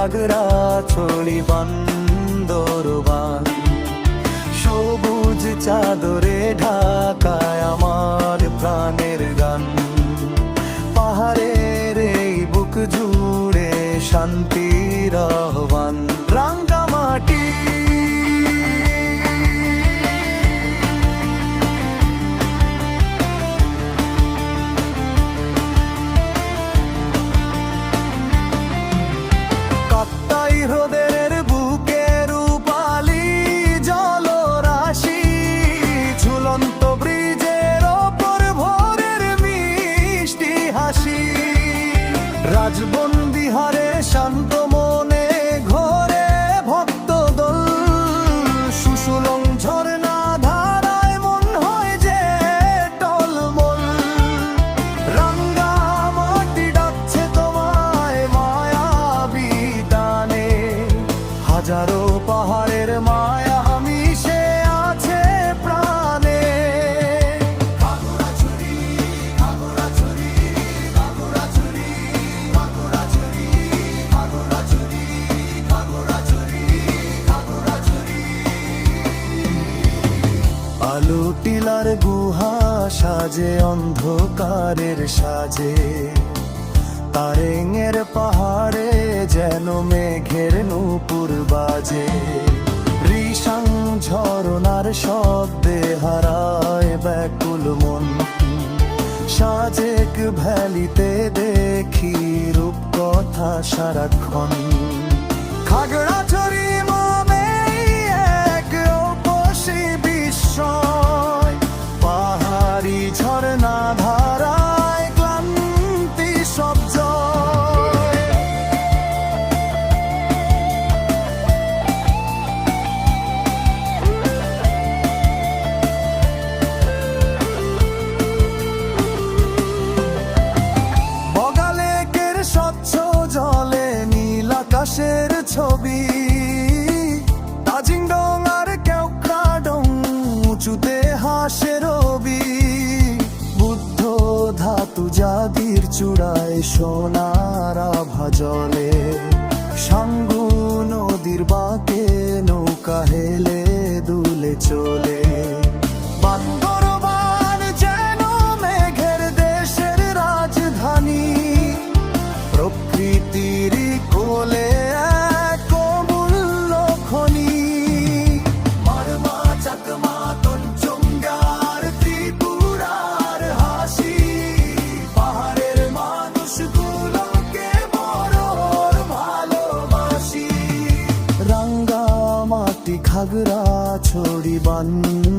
খাগড়াছড়ি বান্দরবান। সবুজ চাদরে ঢাকায় আমার প্রাণের গান। পাহাড়ের এই বুক জুড়ে শান্তির আহ্বান। রাঙ্গামাটি কাপ্তাই হ্রদের বুকে রূপালি জলরাশি। ঝুলন্ত ব্রিজের ওপর ভোরের মিষ্টি হাসি। রাজবন্দিহারে শান্ত মনে ঘোরে ভক্তদল। সুশুলং ঝরনা ধারায় মন হয় যে টলমল। রাঙ্গামাটি ডাকছে তোমায় মায়াবী টানে। হাজারো পাহাড়ের মায়া মিশে আছে প্রাণে। খাগড়াছড়ি, খাগড়াছড়ি, খাগড়াছড়ি, খাগড়াছড়ি, খাগড়াছড়ি, খাগড়াছড়ি, খাগড়াছড়ি। আলো টিলার গুহা সাজে অন্ধকারের সাজে। তারেঙের পাহাড়ে যেন মেঘের নূপুর বাজে। রিসাং ঝরনার শব্দে হারায় ব্যাকুল মন। সাজেক ভ্যালিতে দেখি রূপকথা সারাক্ষণ। খাগড়াছড়ি মনে এক রূপসী বিস্ময়। পাহাড়ি ঝরনা ধারায় ক্লান্তি সব জয়। বগালেকের স্বচ্ছ জলে নীল আকাশের ছবি। তাজিংডং আর কেওক্রাডং উঁচুতে হাসে রবি। বুদ্ধ ধাতু জাদির চূড়ায় সোনার আভা জলে। সাঙ্গু নদীর বাঁকে নৌকা হেলে দুলে চলে। বান্দরবান যেন মেঘের দেশের রাজধানী। প্রকৃতির কোলে এক অমূল্য খনি। মারমা চাকমা তঞ্চঙ্গার ত্রিপুরার হাসি। পাহাড়ের মানুষগুলোকে মরণ ভালোবাসি। রাঙ্গামাটি খাগড়াছড়ি বান্দরবান।